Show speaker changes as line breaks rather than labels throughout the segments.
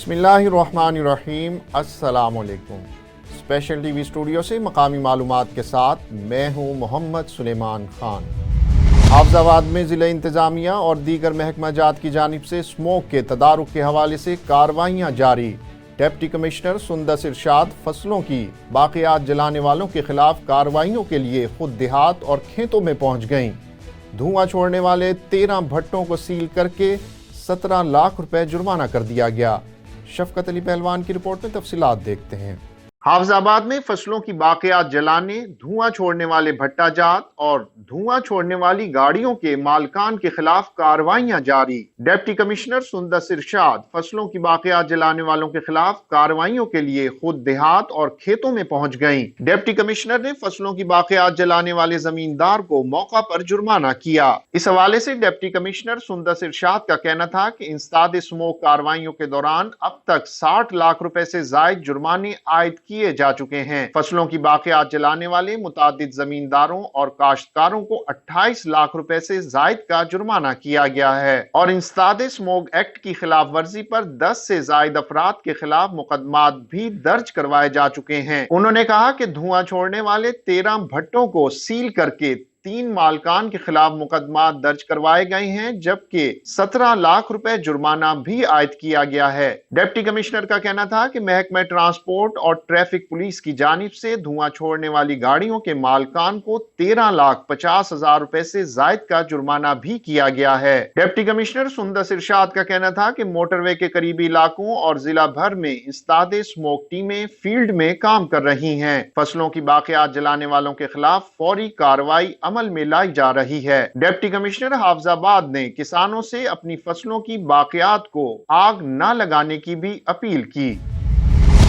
बिस्मिल्लाहिर्रहमानिर्रहीम, अस्सलामुअलैकुम। Special TV studio से मकामी मालूमात के साथ मैं हूँ मोहम्मद सुलेमान खान। हाफजाबाद में ज़िला इंतज़ामिया और दीगर महकमा जात की जानिब से स्मोक के तदारुक के हवाले से कार्रवाइयाँ जारी। डिप्टी कमिश्नर सुंदस इरशाद फसलों की बाक़ियात जलाने वालों के खिलाफ कार्रवाइयों के लिए खुद देहात और खेतों में पहुँच गईं। धुआं छोड़ने वाले 13 भट्टों को सील करके 17 लाख रुपए जुर्माना कर दिया गया। शफकत अली पहलवान की रिपोर्ट में तफसीलात देखते हैं। हाफजाबाद में फसलों की बाक़ियात जलाने, धुआं छोड़ने वाले भट्टा जात और धुआं छोड़ने वाली गाड़ियों के मालकान के खिलाफ कार्रवाइयां जारी। डिप्टी कमिश्नर सुंदस इरशाद फसलों की बाक़ियात जलाने वालों के खिलाफ कार्रवाइयों के लिए खुद देहात और खेतों में पहुंच गईं। डिप्टी कमिश्नर ने फसलों की बाक़ियात जलाने वाले जमींदार को मौका पर जुर्माना किया। इस हवाले से डिप्टी कमिश्नर सुंदस इरशाद का कहना था कि इंस्ताद स्मोक कार्रवाइयों के दौरान अब तक 60 लाख रुपए से जायद जुर्माने आयद किए जा चुके हैं। फसलों की बाक़ियात जलाने वाले मुतादिद जमींदारों और काश्तकारों को 28 लाख रुपए से जायद का जुर्माना किया गया है और इंस्ताद स्मोक एक्ट की खिलाफ वर्जी पर 10 से जायद अफराद के खिलाफ मुकदमात भी दर्ज करवाए जा चुके हैं। उन्होंने कहा कि धुआं छोड़ने वाले 13 भट्टों को सील करके 3 मालकान के खिलाफ मुकदमा दर्ज करवाए गए हैं, जबकि 17 लाख रुपए जुर्माना भी आयद किया गया है। डिप्टी कमिश्नर का कहना था कि महकमा ट्रांसपोर्ट और ट्रैफिक पुलिस की जानिब से धुआं छोड़ने वाली गाड़ियों के मालकान को 13,50,000 रुपए से जायद का जुर्माना भी किया गया है। डिप्टी कमिश्नर सुंदस इरशाद का कहना था कि मोटरवे के करीबी इलाकों और जिला भर में इंस्ताद स्मोक टीमें फील्ड में काम कर रही हैं। फसलों की बाक़ियात जलाने वालों के खिलाफ फौरी कार्रवाई अमल में लाई जा रही है। डिप्टी कमिश्नर हाफजाबाद ने किसानों से अपनी फसलों की बाक़ियात को आग न लगाने की भी अपील की।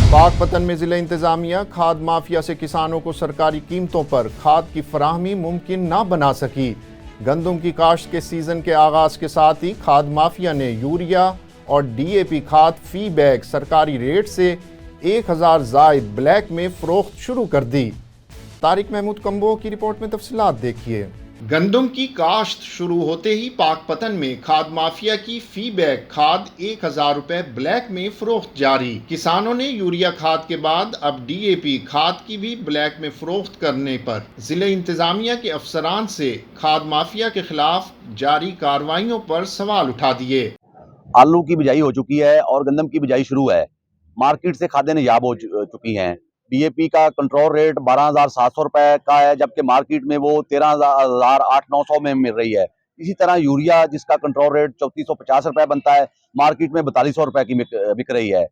पाकपतन में जिला इंतजामिया खाद माफिया से किसानों को सरकारी कीमतों पर खाद की फराहमी मुमकिन न बना सकी। गंदम की काश्त के सीजन के आगाज के साथ ही खाद माफिया ने यूरिया और DAP खाद फी बैग सरकारी रेट से 1000 जायद ब्लैक में फरोख्त शुरू कर दी। तारिक महमूद कंबो की रिपोर्ट में तफसीलात देखिए। गंदम की काश्त शुरू होते ही पाकपतन में खाद माफिया की फी बैग खाद 1000 रुपए ब्लैक में फरोख्त जारी। किसानों ने यूरिया खाद के बाद अब DAP खाद की भी ब्लैक में फरोख्त करने पर जिला इंतजामिया के अफसरान से खाद माफिया के खिलाफ जारी कार्रवाइयों पर सवाल उठा दिए।
आलू की बिजाई हो चुकी है और गंदम की बिजाई शुरू है। मार्केट से खादें नायाब हो चुकी हैं। DAP का कंट्रोल रेट 12,700 रुपए का है, जबकि मार्केट में वो 13,800-900 में मिल रही है। इसी तरह यूरिया जिसका कंट्रोल रेट 3450 रुपए बनता है, मार्केट में 4200 रुपए की बिक रही है।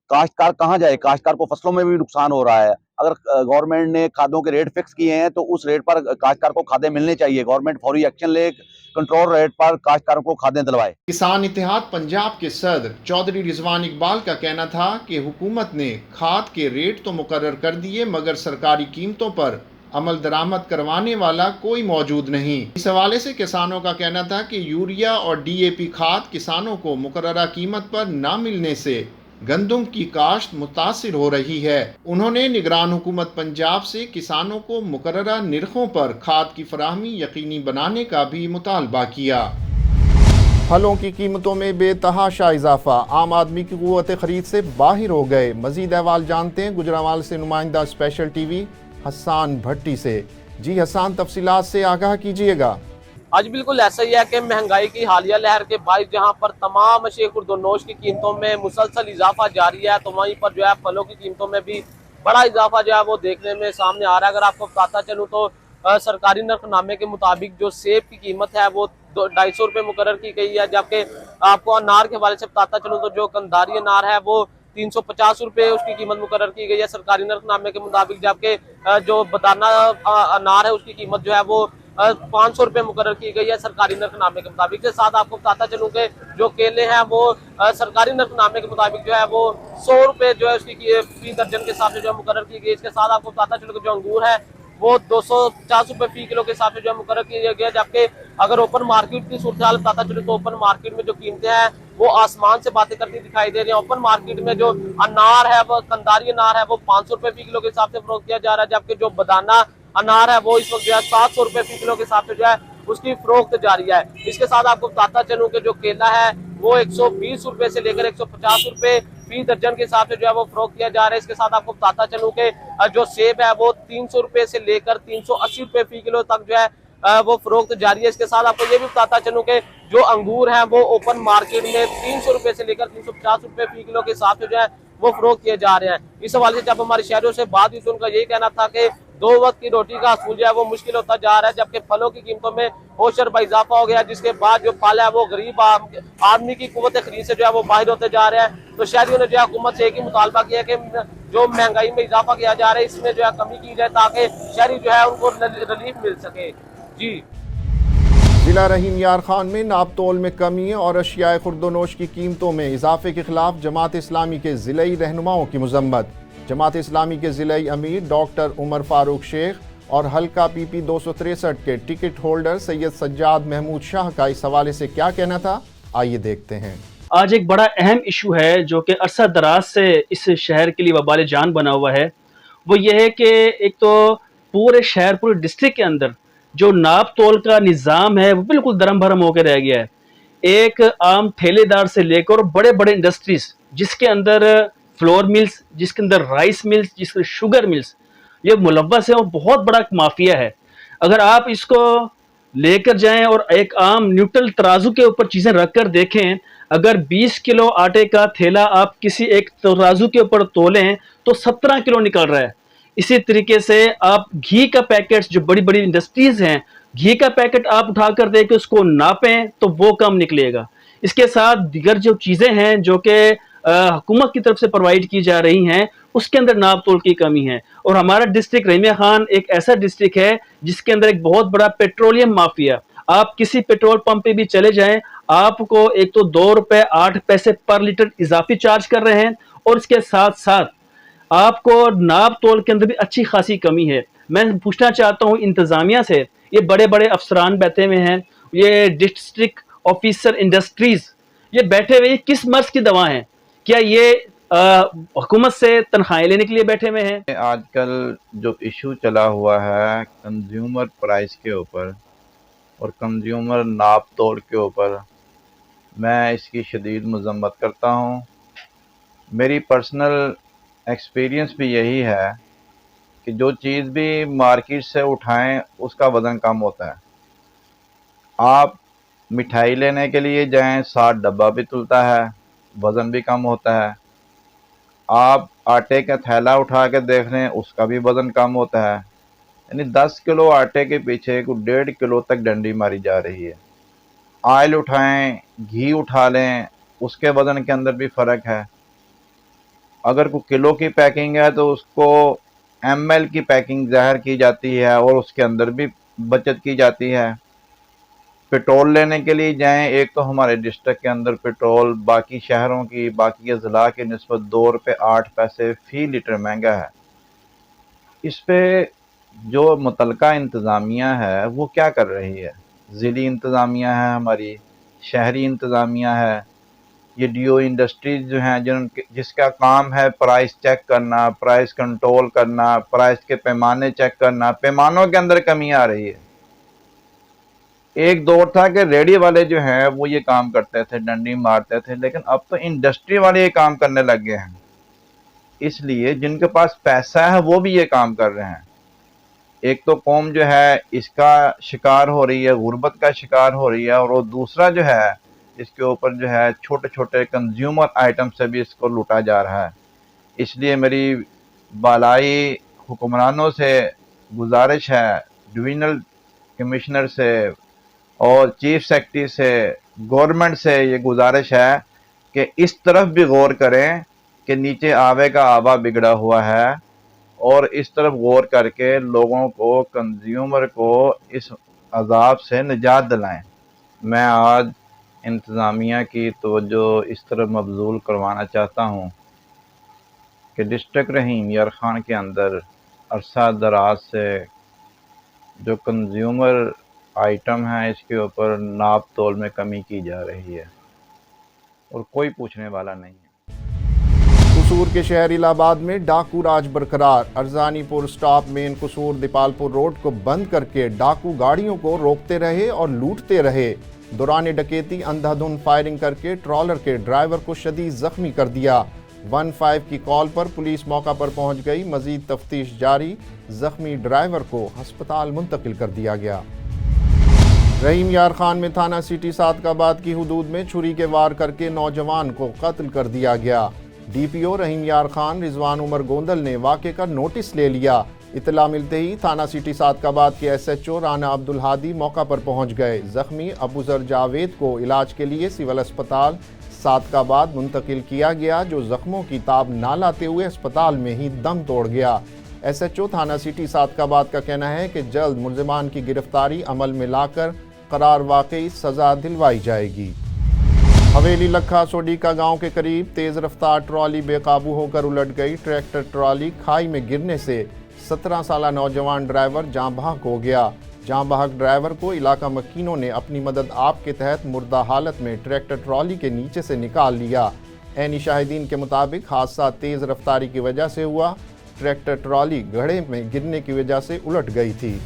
काश्तकार कहाँ जाए? काश्तकार को फसलों में भी नुकसान हो रहा है। अगर गवर्नमेंट ने खादों के रेट फिक्स किए हैं तो उस रेट पर काश्तकार को खादें मिलनी चाहिए। गवर्नमेंट फौरी एक्शन ले कंट्रोल रेट पर काश्तकारों को खादें दिलवाए।
किसान इत्तेहाद पंजाब के सदर चौधरी रिजवान इकबाल का कहना था कि हुकूमत ने खाद के रेट तो मुकर्रर कर दिए, मगर सरकारी कीमतों पर अमल दरामद करवाने वाला कोई मौजूद नहीं। इस हवाले से किसानों का कहना था कि यूरिया और DAP खाद किसानों को मुकर्ररा कीमत पर न मिलने से गंदम की काश्त मुतासिर हो रही है। उन्होंने निगरान हुकूमत पंजाब से किसानों को मुकर्ररा निर्खों पर खाद की फराहमी यकीनी बनाने का भी मुतालबा किया। फलों की कीमतों में बेतहाशा इजाफा, आम आदमी की क़ुव्वत ख़रीद से बाहर हो गए। मज़ीद अहवाल जानते हैं गुजरावाल से नुमाइंदा स्पेशल टीवी हसन भट्टी से। जी हसन, तफसीलात से आगाह कीजिएगा।
आज बिल्कुल ऐसा ही है कि महंगाई की हालिया लहर के बायस जहां पर तमाम अशिया खुर्दोनोश की कीमतों में मुसलसल इजाफा जारी है, तो वहीं पर जो है फलों की कीमतों में भी बड़ा इजाफा जो है वो देखने में सामने आ रहा है। अगर आपको बताता चलूँ तो सरकारी नरखनामे के मुताबिक जो सेब की कीमत है वो 250 रुपये मुकर्रर की गई है, जबकि आपको अनार के हवाले से बताता चलूँ तो जो कंधारी अनार है वो 350 रुपये उसकी कीमत मुकर्रर की गई है सरकारी नरखनामे के मुताबिक, जबकि जो बदाना अनार है उसकी कीमत जो है वो 500 रुपये मुकर्रर की गई है सरकारी नरखनामे के मुताबिक। के साथ आपको बताता चलूँ कि जो केले हैं वो सरकारी नरखनामे के मुताबिक जो है वो 100 रुपये जो है उसकी फी दर्जन के हिसाब से जो है मुकर्रर की गई। इसके साथ आपको बताता चलूँ कि जो अंगूर है वो 250 रुपये फी किलो के हिसाब से जो है मुकर्रर किया गया, जबकि अगर ओपन मार्केट की सूरत हाल बताता चलूँ तो ओपन मार्केट में जो कीमतें हैं वो आसमान से बातें करती दिखाई दे रही है। ओपन मार्केट में जो अनार है वो कंधारी अनार है वो 500 रुपये फी किलो के हिसाब से फरोख्त किया जा रहा है, जबकि जो बदाना अनार है वो इस वक्त जो है 700 रुपये फी किलो के हिसाब से जो है उसकी फरोख्त जारी है। इसके साथ आपको बताता चलूँ कि जो केला है वो 120 रुपए से लेकर 150 रुपए फी दर्जन के हिसाब से जो है वो फरोख्त किया जा रहा है। इसके साथ आपको बताता चलूं कि जो सेब है वो 300 रुपए से लेकर 380 रुपए फी किलो तक जो है वो फरोख्त जारी है। इसके साथ आपको ये भी बताता चलूं कि जो अंगूर हैं वो ओपन मार्केट में 300 रुपए से लेकर 350 रुपए फी किलो के हिसाब से जो है वो फरोख्त किए जा रहे हैं। इस हवाले से जब हमारे शहरियों से बात हुई तो उनका यही कहना था कि 2 वक्त की रोटी का असूल जो है वो मुश्किल होता जा रहा है, जबकि फलों की कीमतों में होशर बा इजाफा हो गया, जिसके बाद जो फल है वो गरीब आदमी की कुव्वत खरीद से जो है वो बाहर होते जा रहे हैं। तो शहरियों ने जो है हुकूमत से एक ही मुतालबा किया कि जो महंगाई में इजाफा किया जा रहा है इसमें जो है कमी की जाए ताकि शहरी जो है उनको रिलीफ मिल सके। जी
जिला रहीम यार खान में नापतोल में कमी और अशियाए खुर्दोनोश की कीमतों में इजाफे के खिलाफ जमात इस्लामी के ज़िलई रहनुमाओं की मजम्मत। जमात इस्लामी के ज़िलई अमीर डॉक्टर उमर फारूक शेख और हल्का PP 263 के टिकट होल्डर सैयद सज्जाद महमूद शाह का इस हवाले से क्या कहना था, आइए देखते हैं।
आज एक बड़ा अहम इशू है जो कि अरसा दराज से इस शहर के लिए वबाल जान बना हुआ है। वो ये है कि एक तो पूरे शहर, पूरे डिस्ट्रिक्ट के अंदर जो नाप तोल का निज़ाम है वो बिल्कुल दरम भरम होकर रह गया है। एक आम ठेलेदार से लेकर बड़े बड़े इंडस्ट्रीज जिसके अंदर फ्लोर मिल्स, जिसके अंदर राइस मिल्स, जिसके शुगर मिल्स, ये मुलव्वस है और बहुत बड़ा माफिया है। अगर आप इसको लेकर जाएं और एक आम न्यूट्रल तराजू के ऊपर चीज़ें रख कर देखें, अगर 20 किलो आटे का थैला आप किसी एक तराजू के ऊपर तोलें तो 17 किलो निकल रहा है। इसी तरीके से आप घी का पैकेट, जो बड़ी बड़ी इंडस्ट्रीज हैं, घी का पैकेट आप उठाकर देके उसको नापें तो वो कम निकलेगा। इसके साथ दीगर जो चीज़ें हैं जो कि हुकूमत की तरफ से प्रोवाइड की जा रही हैं उसके अंदर नाप तोल की कमी है। और हमारा डिस्ट्रिक्ट रहीम यार खान एक ऐसा डिस्ट्रिक्ट है जिसके अंदर एक बहुत बड़ा पेट्रोलियम माफिया, आप किसी पेट्रोल पंप पे भी चले जाएं आपको एक तो 2 रुपए 8 पैसे पर लीटर इजाफी चार्ज कर रहे हैं और इसके साथ साथ आपको नाप तोल के अंदर भी अच्छी खासी कमी है। मैं पूछना चाहता हूँ इंतजामिया से, ये बड़े बड़े अफसरान बैठे हुए हैं, ये डिस्ट्रिक्ट ऑफिसर इंडस्ट्रीज ये बैठे हुए किस मर्ज की दवा हैं? क्या ये हुकूमत से तनख्वाहें लेने के लिए बैठे हुए हैं?
आजकल जो इशू चला हुआ है कंज्यूमर प्राइस के ऊपर और कंज्यूमर नाप तोल के ऊपर, मैं इसकी शदीद मजम्मत करता हूँ। मेरी पर्सनल एक्सपीरियंस भी यही है कि जो चीज़ भी मार्केट से उठाएं उसका वज़न कम होता है। आप मिठाई लेने के लिए जाएं 60 डब्बा भी तुलता है, वज़न भी कम होता है। आप आटे का थैला उठा के देख लें उसका भी वज़न कम होता है। यानी 10 किलो आटे के पीछे को 1.5 किलो तक डंडी मारी जा रही है। ऑयल उठाएं, घी उठा लें, उसके वज़न के अंदर भी फ़र्क है। अगर कोई किलो की पैकिंग है तो उसको ml की पैकिंग ज़ाहिर की जाती है और उसके अंदर भी बचत की जाती है। पेट्रोल लेने के लिए जाएं, एक तो हमारे डिस्ट्रिक्ट के अंदर पेट्रोल बाकी शहरों की, बाकी ज़िला की निस्बत 2 रुपए 8 पैसे फ़ी लीटर महंगा है। इस पे जो मुतलका इंतज़ामिया है वो क्या कर रही है? ज़िली इंतज़ामिया है, हमारी शहरी इंतज़ामिया है, ये DO इंडस्ट्रीज जो हैं जिसका काम है प्राइस चेक करना, प्राइस कंट्रोल करना, प्राइस के पैमाने चेक करना, पैमानों के अंदर कमी आ रही है। एक दौर था कि रेडी वाले जो हैं वो ये काम करते थे, डंडी मारते थे, लेकिन अब तो इंडस्ट्री वाले ये काम करने लग गए हैं। इसलिए जिनके पास पैसा है वो भी ये काम कर रहे हैं। एक तो कौम जो है इसका शिकार हो रही है, गुर्बत का शिकार हो रही है, और वो दूसरा जो है इसके ऊपर जो है छोटे छोटे कंज्यूमर आइटम से भी इसको लूटा जा रहा है। इसलिए मेरी बालाई हुक्मरानों से गुजारिश है, डिवीजनल कमिश्नर से और चीफ सेक्रेटरी से, गवर्नमेंट से ये गुजारिश है कि इस तरफ भी गौर करें कि नीचे आवे का आवा बिगड़ा हुआ है, और इस तरफ गौर करके लोगों को, कंज्यूमर को इस अजाब से निजात दिलाएं। मैं आज इंतज़ामिया की तवज्जो इस तरफ मबजूल करवाना चाहता हूँ कि डिस्ट्रिक्ट रहीम यार खान के अंदर अरसा दराज से जो कंज्यूमर आइटम है इसके ऊपर नाप तोल में कमी की जा रही है और कोई पूछने वाला नहीं है।
कसूर के शहर इलाहाबाद में डाकू राज बरकरार। अरजानीपुर स्टॉप मेन कसूर दीपालपुर रोड को बंद करके डाकू गाड़ियों को रोकते रहे और लूटते रहे। दौरान डकैती अंधाधुंध फायरिंग करके ट्रॉलर के ड्राइवर को शदीद जख्मी कर दिया। 15 की कॉल पर पुलिस मौका पर पहुंच गई। मजीद तफ्तीश जारी। जख्मी ड्राइवर को हस्पताल मुंतकिल कर दिया गया। रहीम यार खान में थाना सिटी सादकाबाद की हदूद में छुरी के वार करके नौजवान को कत्ल कर दिया गया। डीपीओ रहीम यार खान रिजवान उमर गोंदल ने वाक़े का नोटिस ले लिया। इतला मिलते ही थाना सिटी सादकाबाद के SHO राना अब्दुल हादी मौका पर पहुंच गए। जख्मी अबूजर जावेद को इलाज के लिए सिविल अस्पताल सादकाबाद मुंतकिल किया गया, जो जख्मों की ताब ना लाते हुए अस्पताल में ही दम तोड़ गया। SHO थाना सिटी सादकाबाद का कहना है कि जल्द मुल्ज़िमान की गिरफ्तारी अमल में लाकर करार वाकई सज़ा दिलवाई जाएगी। हवेली लखा सोडीका गांव के करीब तेज़ रफ्तार ट्रॉली बेकाबू होकर उलट गई। ट्रैक्टर ट्रॉली खाई में गिरने से 17 साला नौजवान ड्राइवर जाँ बहक हो गया। जाँ बहक ड्राइवर को इलाका मकीनों ने अपनी मदद आप के तहत मुर्दा हालत में ट्रैक्टर ट्रॉली के नीचे से निकाल लिया। ऐनी शाहिदीन के मुताबिक हादसा तेज़ रफ्तारी की वजह से हुआ। ट्रैक्टर ट्रॉली गड्ढे में गिरने की वजह से उलट गई थी।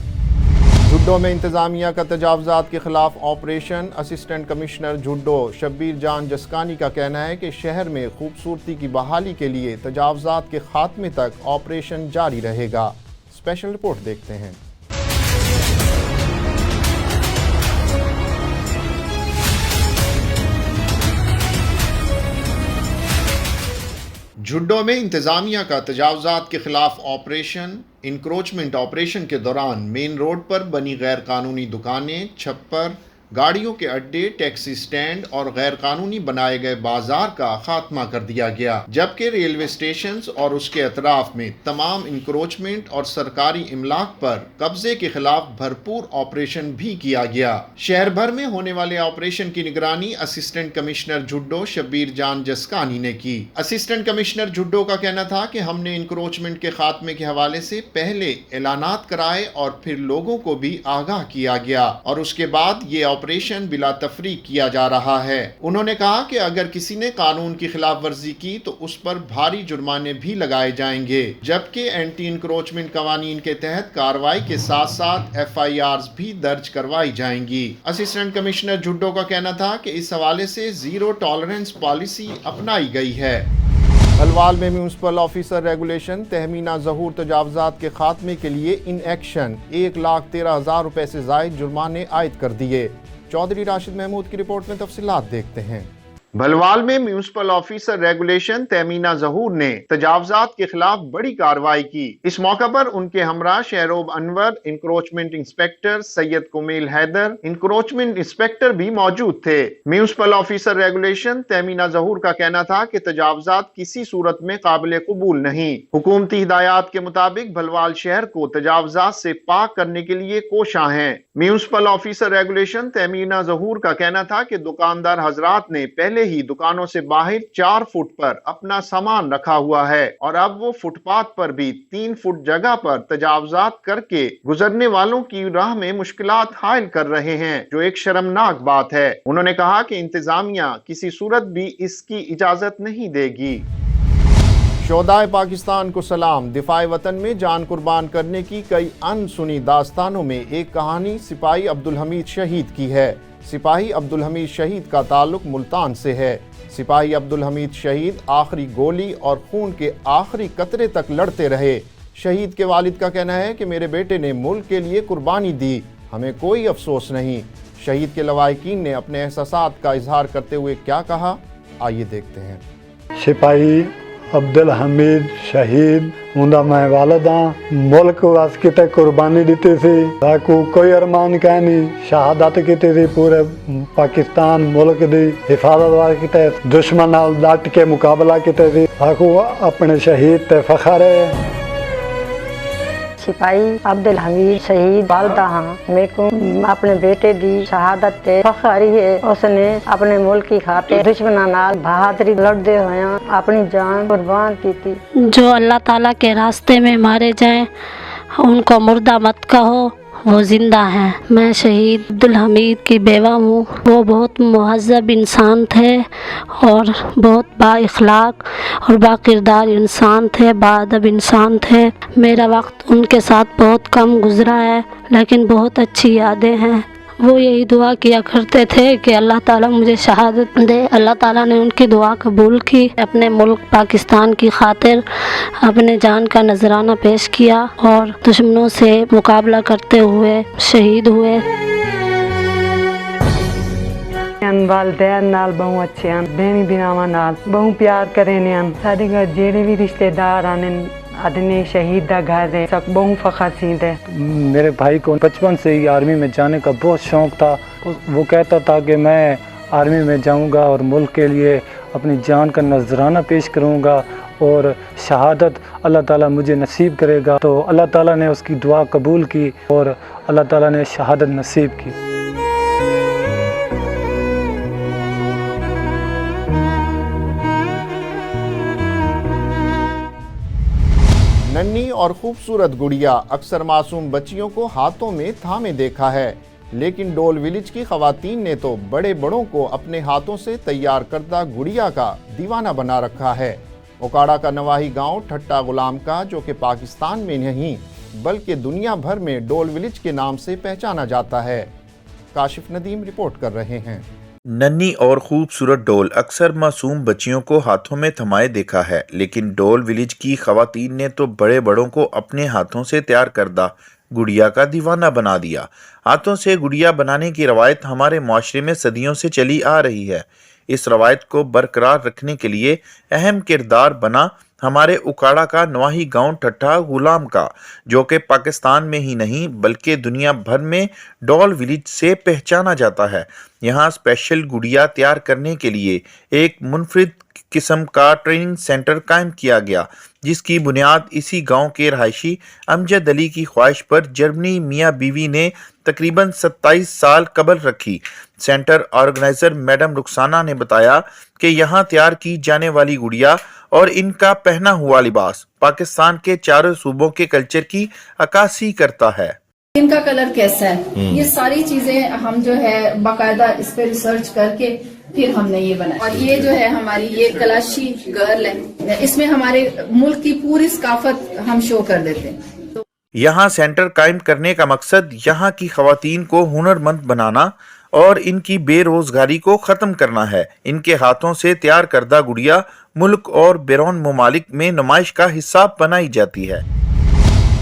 झुड्डो में इंतजामिया का तजावजात के खिलाफ ऑपरेशन। असिस्टेंट कमिश्नर झुड्डो शब्बीर जान जस्कानी का कहना है कि शहर में खूबसूरती की बहाली के लिए तजावजात के खात्मे तक ऑपरेशन जारी रहेगा। स्पेशल रिपोर्ट देखते हैं। झुड्डो में इंतजामिया का तजावजात के खिलाफ ऑपरेशन। इंक्रोचमेंट ऑपरेशन के दौरान मेन रोड पर बनी गैर कानूनी दुकानें, छप्पर, गाड़ियों के अड्डे, टैक्सी स्टैंड और गैर कानूनी बनाए गए बाजार का खात्मा कर दिया गया, जबकि रेलवे स्टेशन और उसके अतराफ में तमाम इंक्रोचमेंट और सरकारी इमलाक पर कब्जे के खिलाफ भरपूर ऑपरेशन भी किया गया। शहर भर में होने वाले ऑपरेशन की निगरानी असिस्टेंट कमिश्नर झुड्डो शब्बीर जान जस्कानी ने की। असिस्टेंट कमिश्नर झुड्डो का कहना था कि हमने इंक्रोचमेंट के खात्मे के हवाले से पहले ऐलानात कराए और फिर लोगों को भी आगाह किया गया और उसके बाद ये ऑपरेशन बिला तफरीक किया जा रहा है। उन्होंने कहा कि अगर किसी ने कानून की खिलाफ वर्जी की तो उस पर भारी जुर्माने भी लगाए जाएंगे, जबकि एंटी इंक्रोचमेंट कवानीन के तहत कार्रवाई के साथ साथ FIRs भी दर्ज करवाई जाएंगी। असिस्टेंट कमिश्नर झुड्डो का कहना था कि इस हवाले से जीरो टॉलरेंस पॉलिसी अपनाई गई है। हलवाल में म्यूनसिपल ऑफिसर रेगुलेशन तहमीना ज़हूर तजावजात के खात्मे के लिए इन एक्शन 1,13,000 रुपए से ज़ायद जुर्माने आयद कर दिए। चौधरी राशिद महमूद की रिपोर्ट में तफसीलात देखते हैं। भलवाल में म्यूनसिपल ऑफिसर रेगुलेशन तहमीना ज़हूर ने तजावजात के खिलाफ बड़ी कार्रवाई की। इस मौका पर उनके हमरा Shahrob Anwar, encroachment inspector Syed Kumail Haider, encroachment inspector भी मौजूद थे। Municipal officer regulation Tahmina Zahoor का कहना था कि तजावजात किसी सूरत में काबिल कबूल नहीं। हुकूमती हिदायत के मुताबिक भलवाल शहर को तजावजात से पाक करने के लिए कोशां है। Municipal officer regulation Tahmina Zahoor का कहना था कि दुकानदार हजरात ने पहले ही दुकानों से बाहर 4 फुट पर अपना सामान रखा हुआ है और अब वो फुटपाथ पर भी 3 फुट जगह पर तजावजात करके गुजरने वालों की राह में मुश्किलात हायल कर रहे हैं, जो एक शर्मनाक बात है। उन्होंने कहा कि इंतजामिया किसी सूरत भी इसकी इजाजत नहीं देगी। शोहदाए पाकिस्तान को सलाम। दिफाए वतन में जान कुर्बान करने की कई अनसुनी दास्तानों में एक कहानी सिपाही अब्दुल हमीद शहीद की है। सिपाही अब्दुल हमीद शहीद का ताल्लुक मुल्तान से है। सिपाही अब्दुल हमीद शहीद आखिरी गोली और खून के आखिरी कतरे तक लड़ते रहे। शहीद के वालिद का कहना है कि मेरे बेटे ने मुल्क के लिए कुर्बानी दी, हमें कोई अफसोस नहीं। शहीद के लवाहिकीन ने अपने एहसासात का इजहार करते हुए क्या कहा, आइए देखते हैं।
सिपाही अब्दुल हमीद शहीद उनका मैं वालद हाँ। मुल्क वास्ते ते कुर्बानी दी सी, ताकू कोई अरमान कह नहीं, शहादत की थी पूरे पाकिस्तान मुल्क की हिफाजत वास्ते दुश्मन नाल डट के मुकाबला किया सी, ताकू अपने शहीद ते फखर है।
सिपाही अब्दुल हमीद शहीद वालदा हाँ। मेरे को अपने बेटे दी शहादत ते फखरी है। उसने अपने मुल्क की खातिर दुश्मनां नाल बहादुरी लड़दे हुए अपनी जान कुर्बान की थी।
जो अल्लाह ताला के रास्ते में मारे जाएं उनको मुर्दा मत कहो, वो जिंदा हैं। मैं शहीद अब्दुल हमीद की बेवा हूँ। वो बहुत मुहज़्ज़ब इंसान थे और बहुत बाइखलाक और बाकिरदार इंसान थे, बाअदब इंसान थे। मेरा वक्त उनके साथ बहुत कम गुजरा है, लेकिन बहुत अच्छी यादें हैं। वो यही दुआ किया करते थे कि अल्लाह ताला मुझे शहादत दे। अल्लाह ताला ने उनकी दुआ कबूल की। अपने मुल्क पाकिस्तान की खातिर अपने जान का नजराना पेश किया और दुश्मनों से मुकाबला करते हुए शहीद हुए।
वालदैन नाल बहु अच्छे हैं, बेनी बिनावा नाल बहु प्यार करे ने। साडे घर जेड़े भी रिश्तेदार आने आदने शहीद दा घर है, सब बहु फखर सींदे।
मेरे भाई को बचपन से ही आर्मी में जाने का बहुत शौक था। वो कहता था कि मैं आर्मी में जाऊंगा और मुल्क के लिए अपनी जान का नजराना पेश करूंगा और शहादत अल्लाह ताला मुझे नसीब करेगा। तो अल्लाह ताला ने उसकी दुआ कबूल की और अल्लाह ताला ने शहादत नसीब की।
नन्ही और खूबसूरत गुड़िया अक्सर मासूम बच्चियों को हाथों में थामे देखा है, लेकिन डोल विलेज की खवातीन ने तो बड़े बड़ों को अपने हाथों से तैयार करदा गुड़िया का दीवाना बना रखा है। ओकाड़ा का नवाही गांव ठट्टा गुलाम का, जो कि पाकिस्तान में नहीं बल्कि दुनिया भर में डोल विलेज के नाम से पहचाना जाता है। काशिफ नदीम रिपोर्ट कर रहे हैं।
नन्ही और खूबसूरत डोल अक्सर मासूम बच्चियों को हाथों में थमाए देखा है, लेकिन डोल विलेज की खवातीन ने तो बड़े बड़ों को अपने हाथों से तैयार करदा गुड़िया का दीवाना बना दिया। हाथों से गुड़िया बनाने की रवायत हमारे माशरे में सदियों से चली आ रही है। इस रवायत को बरकरार रखने के लिए अहम किरदार बना हमारे उकाड़ा का नवाही गांव ठट्टा गुलाम का, जो कि पाकिस्तान में ही नहीं बल्कि दुनिया भर में डोल विलेज से पहचाना जाता है। यहाँ स्पेशल गुड़िया तैयार करने के लिए एक मुनफरिद किस्म का ट्रेनिंग सेंटर कायम किया गया, जिसकी बुनियाद इसी गांव के रहायशी अमजद अली की ख्वाहिश पर जर्मनी मियाँ बीवी ने तकरीबन 27 साल कबल रखी। सेंटर ऑर्गेनाइजर मैडम रुखसाना ने बताया कि यहाँ तैयार की जाने वाली गुड़िया और इनका पहना हुआ लिबास पाकिस्तान के चारों सूबों के कल्चर की अक्कासी करता है।
इनका कलर कैसा है, ये सारी चीजें हम जो है बाकायदा इस पे रिसर्च करके फिर हमने ये बनाया। और ये जो है हमारी ये कलाशी गर्ल है, इसमें हमारे मुल्क की पूरी सकाफत हम शो कर देते हैं।
यहाँ सेंटर कायम करने का मकसद यहाँ की खवातीन को हुनरमंद बनाना और इनकी बेरोजगारी को ख़त्म करना है। इनके हाथों से तैयार करदा गुड़िया मुल्क और बैरून ममालिक में नुमाइश का हिस्सा बनाई जाती है।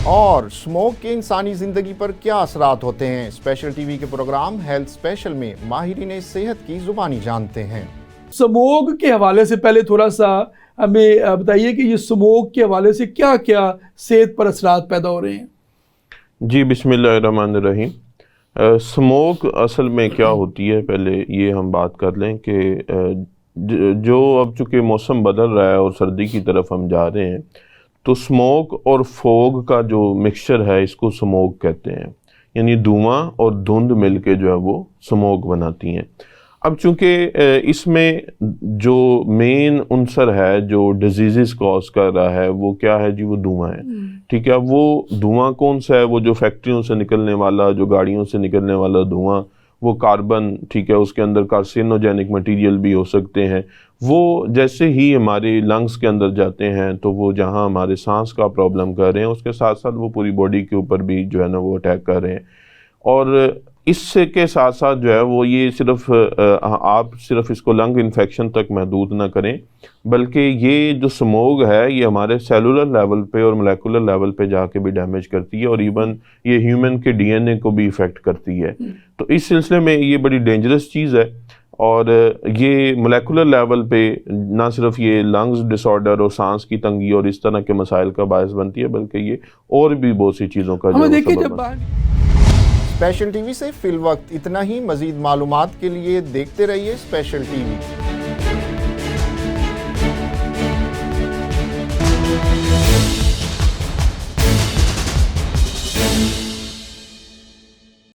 और स्मोक के इंसानी ज़िंदगी पर क्या असरात होते हैं, स्पेशल टीवी के प्रोग्राम हेल्थ स्पेशल में माहिरीन सेहत की ज़ुबानी जानते हैं।
स्मोक के हवाले से पहले थोड़ा सा हमें बताइए कि ये स्मोक के हवाले से क्या क्या सेहत पर असरात पैदा हो रहे हैं।
जी बिस्मिल्लाहिर्रहमानिर्रहीम। स्मोक असल में क्या होती है, पहले ये हम बात कर लें कि जो अब चूँकि मौसम बदल रहा है और सर्दी की तरफ हम जा रहे हैं, तो स्मोक और फोग का जो मिक्सचर है इसको स्मोक कहते हैं, यानी धुआं और धुंध मिलके जो है वो स्मोक बनाती हैं। अब चूँकि इसमें जो मेन उनसर है जो डिजीज़ कॉज कर रहा है वो क्या है जी, वो धुआं है। ठीक है, वो धुआं कौन सा है, वो जो फैक्ट्रियों से निकलने वाला, जो गाड़ियों से निकलने वाला धुआं, वो कार्बन, ठीक है, उसके अंदर कार्सिनोजेनिक मटेरियल भी हो सकते हैं। वो जैसे ही हमारे लंग्स के अंदर जाते हैं तो वो जहाँ हमारे सांस का प्रॉब्लम कर रहे हैं, उसके साथ साथ वो पूरी बॉडी के ऊपर भी जो है ना वो अटैक कर रहे हैं। और इससे के साथ साथ जो है वो ये सिर्फ आप सिर्फ इसको लंग इन्फेक्शन तक महदूद ना करें, बल्कि ये जो स्मोक है ये हमारे सेलुलर लेवल पे और मोलेकुलर लेवल पे जाके भी डैमेज करती है और इवन ये ह्यूमन के डीएनए को भी इफ़ेक्ट करती है। तो इस सिलसिले में ये बड़ी डेंजरस चीज़ है और ये मोलेकुलर लेवल पे ना सिर्फ ये लंग्स डिसऑर्डर और सांस की तंगी और इस तरह के मसाइल का बायस बनती है, बल्कि ये और भी बहुत सी चीज़ों का
स्पेशल टीवी से फिल वक्त इतना ही। मज़ीद मालूमात के लिए देखते रहिए स्पेशल टीवी।